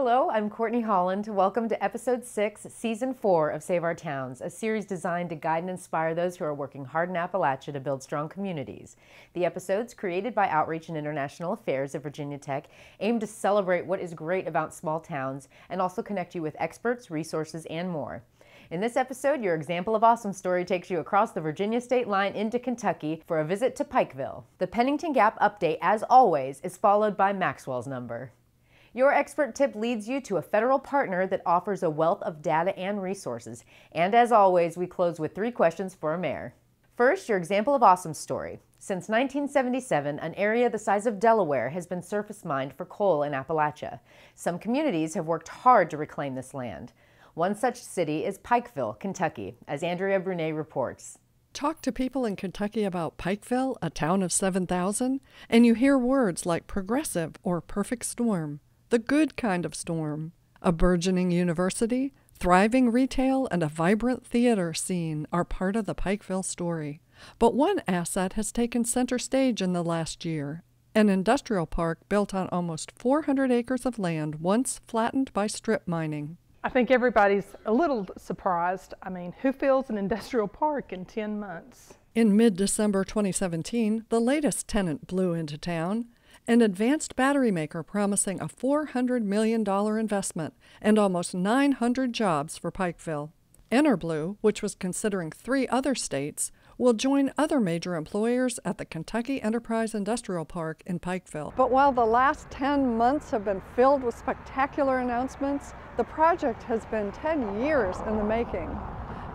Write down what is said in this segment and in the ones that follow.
Hello, I'm Courtney Holland. Welcome to Episode 6, Season 4 of Save Our Towns, a series designed to guide and inspire those who are working hard in Appalachia to build strong communities. The episodes, created by Outreach and International Affairs at Virginia Tech, aim to celebrate what is great about small towns and also connect you with experts, resources, and more. In this episode, your Example of Awesome story takes you across the Virginia state line into Kentucky for a visit to Pikeville. The Pennington Gap update, as always, is followed by Maxwell's number. Your expert tip leads you to a federal partner that offers a wealth of data and resources. And as always, we close with 3 questions for a mayor. First, your Example of Awesome story. Since 1977, an area the size of Delaware has been surface mined for coal in Appalachia. Some communities have worked hard to reclaim this land. One such city is Pikeville, Kentucky, as Andrea Brunet reports. Talk to people in Kentucky about Pikeville, a town of 7,000, and you hear words like progressive or perfect storm. The good kind of storm. A burgeoning university, thriving retail, and a vibrant theater scene are part of the Pikeville story. But one asset has taken center stage in the last year. An industrial park built on almost 400 acres of land once flattened by strip mining. I think everybody's a little surprised. I mean, who fills an industrial park in 10 months? In mid-December 2017, the latest tenant blew into town. An advanced battery maker promising a $400 million investment and almost 900 jobs for Pikeville. Enerblue, which was considering 3 other states, will join other major employers at the Kentucky Enterprise Industrial Park in Pikeville. But while the last 10 months have been filled with spectacular announcements, the project has been 10 years in the making.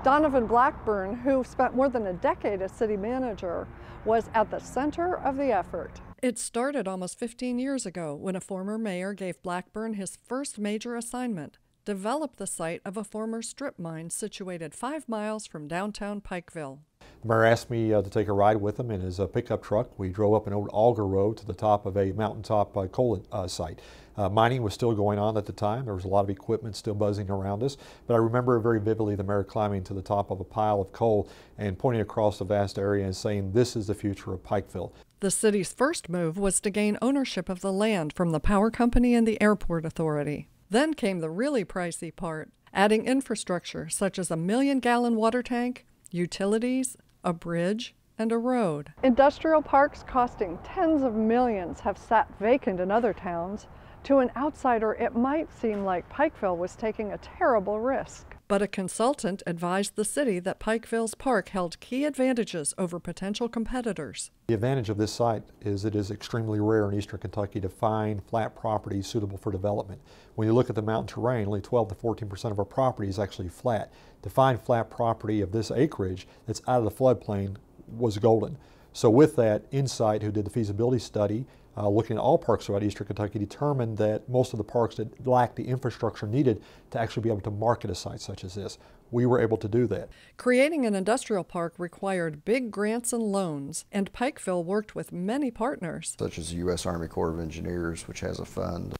Donovan Blackburn, who spent more than a decade as city manager, was at the center of the effort. It started almost 15 years ago when a former mayor gave Blackburn his first major assignment: develop the site of a former strip mine situated 5 miles from downtown Pikeville. The mayor asked me to take a ride with him in his pickup truck. We drove up an old auger road to the top of a mountaintop coal site. Mining was still going on at the time. There was a lot of equipment still buzzing around us, but I remember very vividly the mayor climbing to the top of a pile of coal and pointing across the vast area and saying, "This is the future of Pikeville." The city's first move was to gain ownership of the land from the power company and the airport authority. Then came the really pricey part, adding infrastructure such as a 1-million-gallon water tank, utilities, a bridge, and a road. Industrial parks costing tens of millions have sat vacant in other towns. To an outsider, it might seem like Pikeville was taking a terrible risk. But a consultant advised the city that Pikeville's park held key advantages over potential competitors. The advantage of this site is it is extremely rare in eastern Kentucky to find flat properties suitable for development. When you look at the mountain terrain, only 12 to 14% of our property is actually flat. To find flat property of this acreage that's out of the floodplain was golden. So with that, Insight, who did the feasibility study, looking at all parks throughout eastern Kentucky, determined that most of the parks that lacked the infrastructure needed to actually be able to market a site such as this. We were able to do that. Creating an industrial park required big grants and loans, and Pikeville worked with many partners. Such as the U.S. Army Corps of Engineers, which has a fund.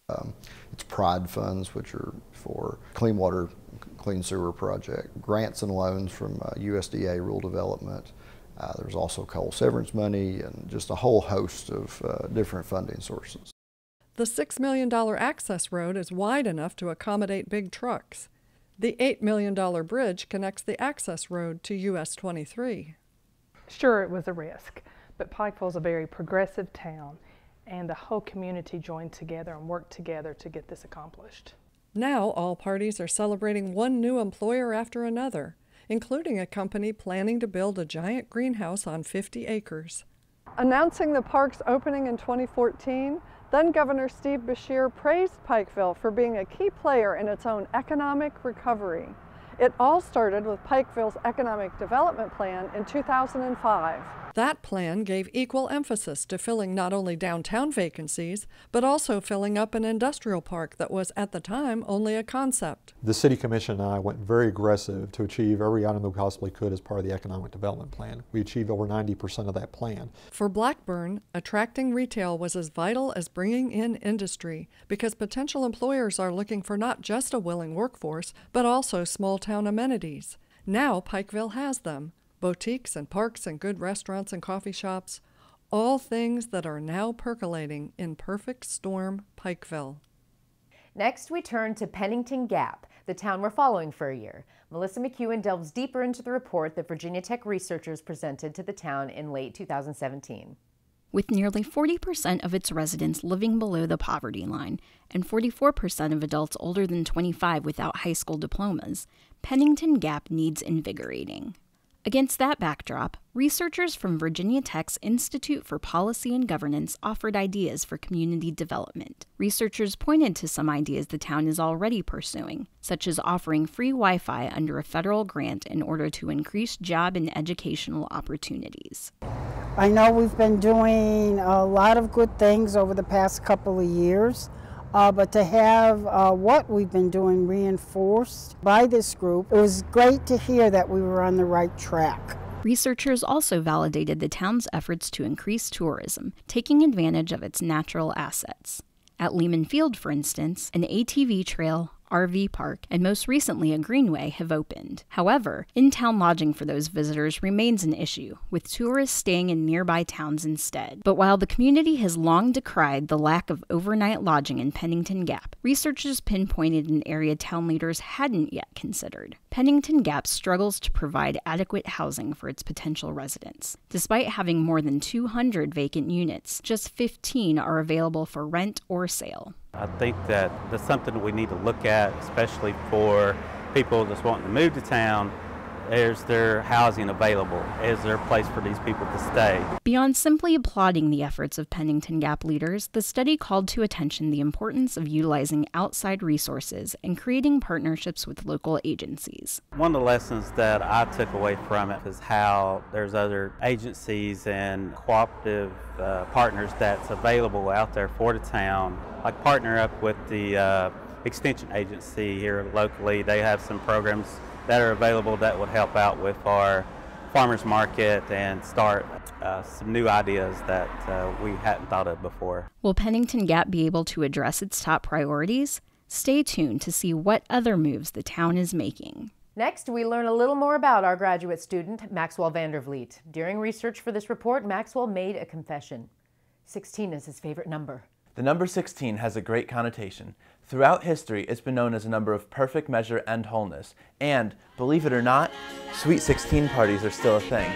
It's PRIDE funds, which are for clean water, clean sewer project. Grants and loans from USDA Rural Development. There's also coal severance money and just a whole host of different funding sources. The $6 million access road is wide enough to accommodate big trucks. The $8 million bridge connects the access road to US 23. Sure, it was a risk, but Pikeville is a very progressive town, and the whole community joined together and worked together to get this accomplished. Now all parties are celebrating one new employer after another, including a company planning to build a giant greenhouse on 50 acres. Announcing the park's opening in 2014, then Governor Steve Beshear praised Pikeville for being a key player in its own economic recovery. It all started with Pikeville's economic development plan in 2005. That plan gave equal emphasis to filling not only downtown vacancies, but also filling up an industrial park that was at the time only a concept. The City Commission and I went very aggressive to achieve every item we possibly could as part of the economic development plan. We achieved over 90% of that plan. For Blackburn, attracting retail was as vital as bringing in industry, because potential employers are looking for not just a willing workforce, but also small-town amenities. Now Pikeville has them. Boutiques and parks and good restaurants and coffee shops, all things that are now percolating in perfect storm Pikeville. Next, we turn to Pennington Gap, the town we're following for a year. Melissa McEwen delves deeper into the report that Virginia Tech researchers presented to the town in late 2017. With nearly 40% of its residents living below the poverty line and 44% of adults older than 25 without high school diplomas, Pennington Gap needs invigorating. Against that backdrop, researchers from Virginia Tech's Institute for Policy and Governance offered ideas for community development. Researchers pointed to some ideas the town is already pursuing, such as offering free Wi-Fi under a federal grant in order to increase job and educational opportunities. I know we've been doing a lot of good things over the past couple of years, but to have what we've been doing reinforced by this group, it was great to hear that we were on the right track. Researchers also validated the town's efforts to increase tourism, taking advantage of its natural assets. At Lehman Field, for instance, an ATV trail, RV park, and most recently a greenway have opened. However, in-town lodging for those visitors remains an issue, with tourists staying in nearby towns instead. But while the community has long decried the lack of overnight lodging in Pennington Gap, researchers pinpointed an area town leaders hadn't yet considered. Pennington Gap struggles to provide adequate housing for its potential residents. Despite having more than 200 vacant units, just 15 are available for rent or sale. I think that that's something we need to look at, especially for people that's wanting to move to town. Is there housing available? Is there a place for these people to stay? Beyond simply applauding the efforts of Pennington Gap leaders, the study called to attention the importance of utilizing outside resources and creating partnerships with local agencies. One of the lessons that I took away from it is how there's other agencies and cooperative partners that's available out there for the town. Like partner up with the extension agency here locally. They have some programs that are available that would help out with our farmers market and start some new ideas that we hadn't thought of before. Will Pennington Gap be able to address its top priorities? Stay tuned to see what other moves the town is making. Next, we learn a little more about our graduate student, Maxwell Vandervliet. During research for this report, Maxwell made a confession. 16 is his favorite number. The number 16 has a great connotation. Throughout history, it's been known as a number of perfect measure and wholeness. And, believe it or not, Sweet 16 parties are still a thing.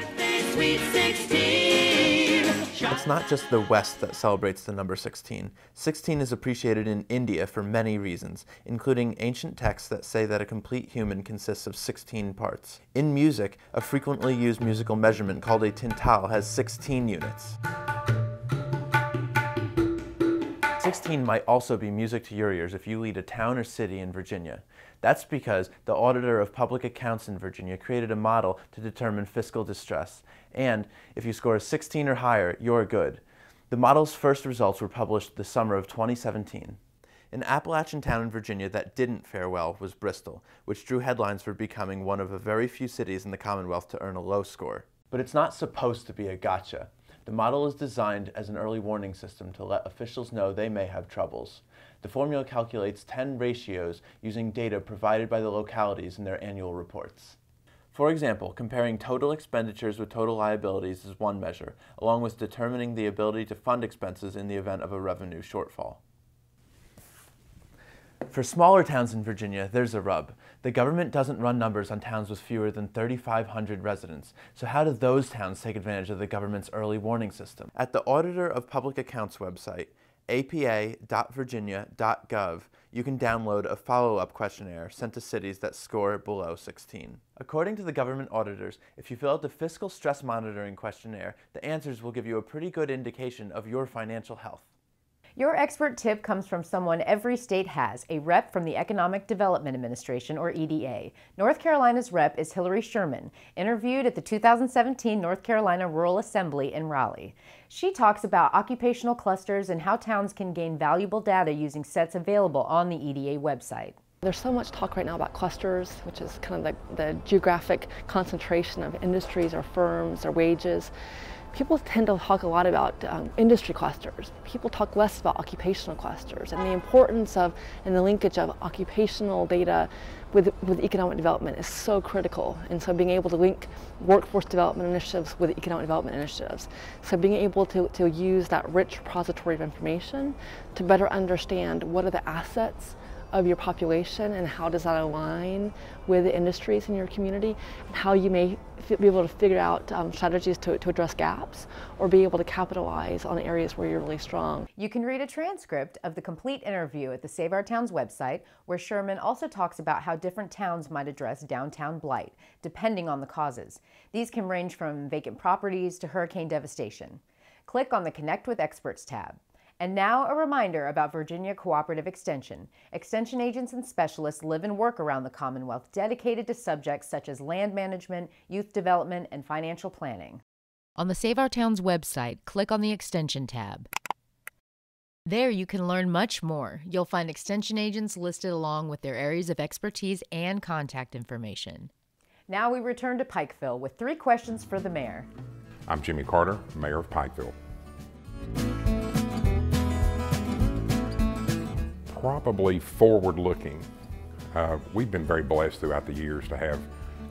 Sweet 16! It's not just the West that celebrates the number 16. 16 is appreciated in India for many reasons, including ancient texts that say that a complete human consists of 16 parts. In music, a frequently used musical measurement called a tintal has 16 units. 16 might also be music to your ears if you lead a town or city in Virginia. That's because the Auditor of Public Accounts in Virginia created a model to determine fiscal distress. And if you score a 16 or higher, you're good. The model's first results were published the summer of 2017. An Appalachian town in Virginia that didn't fare well was Bristol, which drew headlines for becoming one of a very few cities in the Commonwealth to earn a low score. But it's not supposed to be a gotcha. The model is designed as an early warning system to let officials know they may have troubles. The formula calculates 10 ratios using data provided by the localities in their annual reports. For example, comparing total expenditures with total liabilities is one measure, along with determining the ability to fund expenses in the event of a revenue shortfall. For smaller towns in Virginia, there's a rub. The government doesn't run numbers on towns with fewer than 3,500 residents, so how do those towns take advantage of the government's early warning system? At the Auditor of Public Accounts website, apa.virginia.gov, you can download a follow-up questionnaire sent to cities that score below 16. According to the government auditors, if you fill out the Fiscal Stress Monitoring questionnaire, the answers will give you a pretty good indication of your financial health. Your expert tip comes from someone every state has, a rep from the Economic Development Administration, or EDA. North Carolina's rep is Hillary Sherman, interviewed at the 2017 North Carolina Rural Assembly in Raleigh. She talks about occupational clusters and how towns can gain valuable data using sets available on the EDA website. There's so much talk right now about clusters, which is kind of like the geographic concentration of industries or firms or wages. People tend to talk a lot about industry clusters. People talk less about occupational clusters and the importance of and the linkage of occupational data with economic development is so critical. And so being able to link workforce development initiatives with economic development initiatives. So being able to use that rich repository of information to better understand what are the assets of your population and how does that align with the industries in your community, and how you may be able to figure out strategies to address gaps or be able to capitalize on areas where you're really strong. You can read a transcript of the complete interview at the Save Our Towns website, where Sherman also talks about how different towns might address downtown blight, depending on the causes. These can range from vacant properties to hurricane devastation. Click on the Connect with Experts tab. And now a reminder about Virginia Cooperative Extension. Extension agents and specialists live and work around the Commonwealth, dedicated to subjects such as land management, youth development, and financial planning. On the Save Our Towns website, click on the Extension tab. There you can learn much more. You'll find extension agents listed along with their areas of expertise and contact information. Now we return to Pikeville with 3 questions for the mayor. I'm Jimmy Carter, Mayor of Pikeville. Probably forward-looking. We've been very blessed throughout the years to have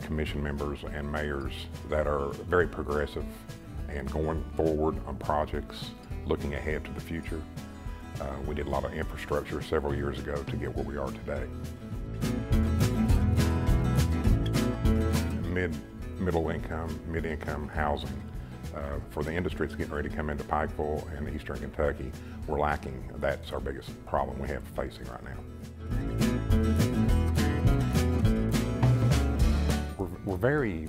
commission members and mayors that are very progressive and going forward on projects, looking ahead to the future. We did a lot of infrastructure several years ago to get where we are today. Middle income, mid-income housing. For the industry that's getting ready to come into Pikeville and Eastern Kentucky, we're lacking. That's our biggest problem we have facing right now. We're very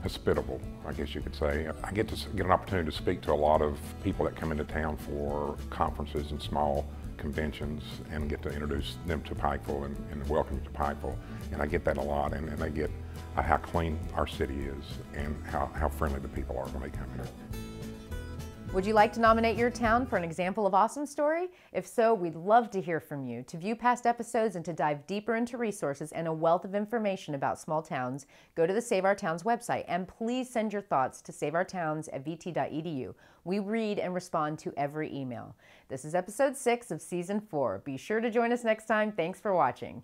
hospitable, I guess you could say. I get an opportunity to speak to a lot of people that come into town for conferences and small conventions and get to introduce them to Pikeville and welcome to Pikeville. And I get that a lot, and they get how clean our city is and how friendly the people are when they come here. Would you like to nominate your town for an example of awesome story? If so, we'd love to hear from you. To view past episodes and to dive deeper into resources and a wealth of information about small towns, go to the Save Our Towns website, and please send your thoughts to saveourtowns@vt.edu. We read and respond to every email. This is episode 6 of season 4. Be sure to join us next time. Thanks for watching.